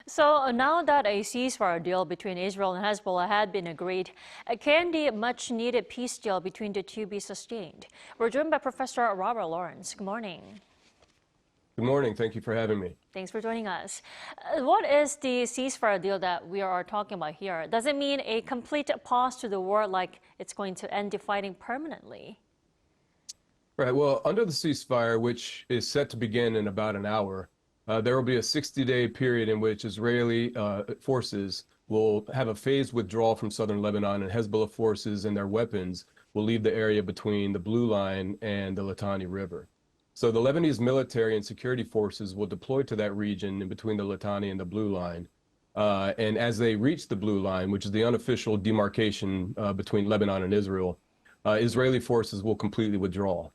So now that a ceasefire deal between Israel and Hezbollah had been agreed, can the much-needed peace deal between the two be sustained? We're joined by Professor Robert Lawrence. Good morning. Good morning. Thank you for having me. Thanks for joining us. What is the ceasefire deal that we are talking about here? Does it mean a complete pause to the war, like it's going to end the fighting permanently? Right. Well, under the ceasefire, which is set to begin in about an hour, there will be a 60-day period in which Israeli forces will have a phased withdrawal from southern Lebanon, and Hezbollah forces and their weapons will leave the area between the Blue Line and the Litani River. So the Lebanese military and security forces will deploy to that region in between the Litani and the Blue Line. And as they reach the Blue Line, which is the unofficial demarcation between Lebanon and Israel, Israeli forces will completely withdraw.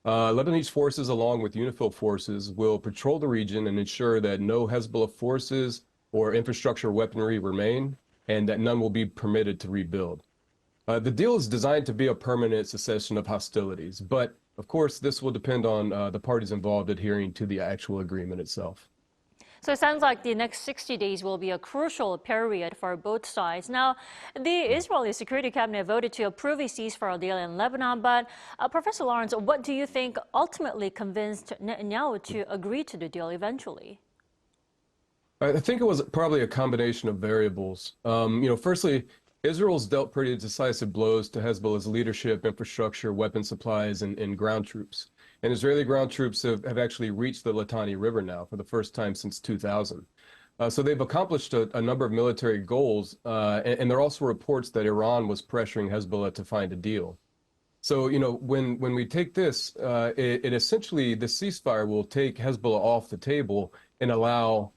Lebanese forces, along with UNIFIL forces, will patrol the region and ensure that no Hezbollah forces or infrastructure weaponry remain, and that none will be permitted to rebuild. The deal is designed to be a permanent cessation of hostilities, but of course, this will depend on the parties involved adhering to the actual agreement itself. So it sounds like the next 60 days will be a crucial period for both sides. Now, the Israeli Security Cabinet voted to approve a ceasefire deal in Lebanon, but Professor Lawrence, what do you think ultimately convinced Netanyahu to agree to the deal eventually? I think it was probably a combination of variables. Firstly, Israel's dealt pretty decisive blows to Hezbollah's leadership, infrastructure, weapon supplies, and ground troops. And Israeli ground troops have actually reached the Litani River now for the first time since 2000. So they've accomplished a number of military goals, and there are also reports that Iran was pressuring Hezbollah to find a deal. So, when we take this, it essentially, the ceasefire will take Hezbollah off the table and allow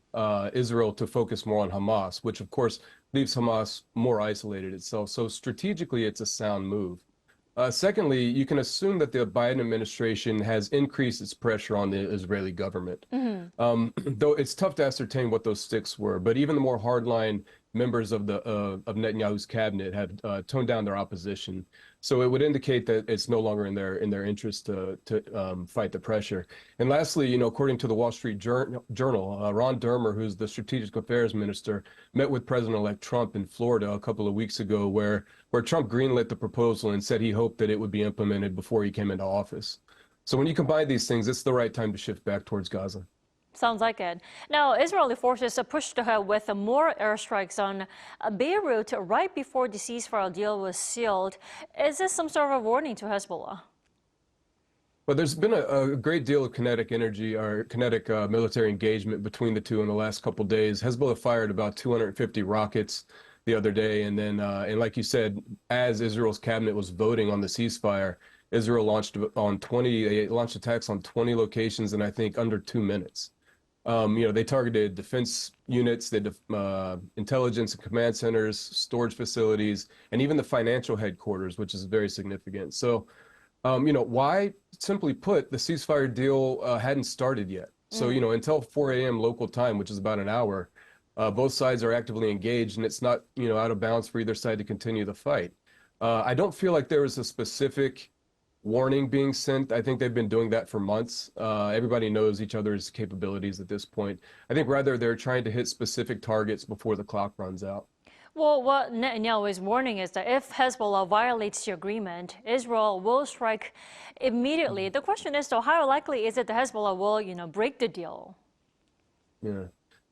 Israel to focus more on Hamas, which of course leaves Hamas more isolated itself. So strategically, it's a sound move. Secondly, you can assume that the Biden administration has increased its pressure on the Israeli government. Though it's tough to ascertain what those sticks were, but even the more hardline members of Netanyahu's cabinet have toned down their opposition. So it would indicate that it's no longer in their interest to fight the pressure. And lastly, according to the Wall Street Journal, Ron Dermer, who's the Strategic Affairs Minister, met with President-elect Trump in Florida a couple of weeks ago, where Trump greenlit the proposal and said he hoped that it would be implemented before he came into office. So when you combine these things, it's the right time to shift back towards Gaza. Sounds like it. Now, Israeli forces pushed ahead with more airstrikes on Beirut right before the ceasefire deal was sealed. Is this some sort of a warning to Hezbollah? Well, there's been a great deal of kinetic energy or kinetic military engagement between the two in the last couple of days. Hezbollah fired about 250 rockets the other day, and then, and like you said, as Israel's cabinet was voting on the ceasefire, Israel launched attacks on 20 locations in, I think, under 2 minutes. They targeted defense units, intelligence and command centers, storage facilities, and even the financial headquarters, which is very significant. So, why? Simply put, the ceasefire deal hadn't started yet. So, until 4 a.m. local time, which is about an hour, both sides are actively engaged, and it's not, out of bounds for either side to continue the fight. I don't feel like there was a specific warning being sent. I think they've been doing that for months. Everybody knows each other's capabilities at this point. I think rather they're trying to hit specific targets before the clock runs out. Well, what Netanyahu is warning is that if Hezbollah violates the agreement, Israel will strike immediately. The question is, though, how likely is it that Hezbollah will, break the deal? Yeah.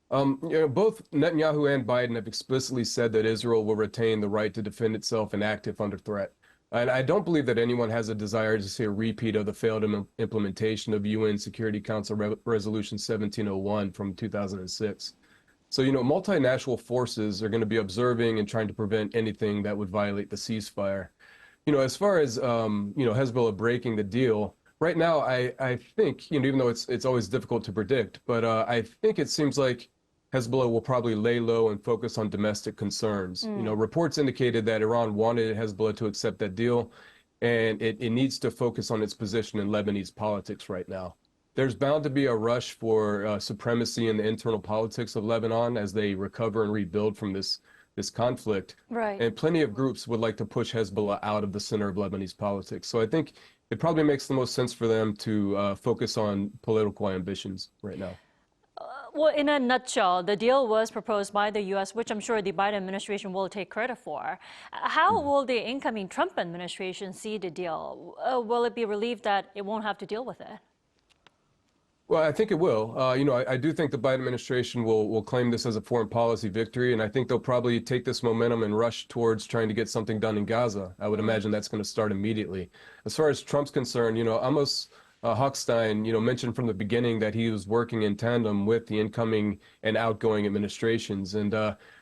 Both Netanyahu and Biden have explicitly said that Israel will retain the right to defend itself and act if under threat. And I don't believe that anyone has a desire to see a repeat of the failed implementation of UN Security Council Resolution 1701 from 2006. So, multinational forces are going to be observing and trying to prevent anything that would violate the ceasefire. As far as, Hezbollah breaking the deal, right now, I think, even though it's always difficult to predict, but I think it seems like Hezbollah will probably lay low and focus on domestic concerns. Reports indicated that Iran wanted Hezbollah to accept that deal, and it needs to focus on its position in Lebanese politics right now. There's bound to be a rush for supremacy in the internal politics of Lebanon as they recover and rebuild from this conflict. Right. And plenty of groups would like to push Hezbollah out of the center of Lebanese politics. So I think it probably makes the most sense for them to focus on political ambitions right now. Well, in a nutshell, the deal was proposed by the U.S., which I'm sure the Biden administration will take credit for. How will the incoming Trump administration see the deal? Will it be relieved that it won't have to deal with it? Well, I think it will. I do think the Biden administration will claim this as a foreign policy victory, and I think they'll probably take this momentum and rush towards trying to get something done in Gaza. I would imagine that's going to start immediately. As far as Trump's concerned, Amos Hochstein, mentioned from the beginning that he was working in tandem with the incoming and outgoing administrations. And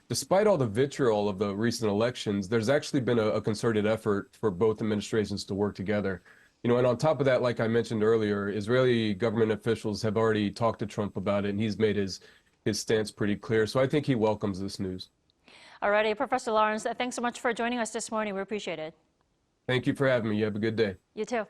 despite all the vitriol of the recent elections, there's actually been a concerted effort for both administrations to work together. And on top of that, like I mentioned earlier, Israeli government officials have already talked to Trump about it, and he's made his stance pretty clear. So I think he welcomes this news. All righty, Professor Lawrence, thanks so much for joining us this morning. We appreciate it. Thank you for having me. You have a good day. You too.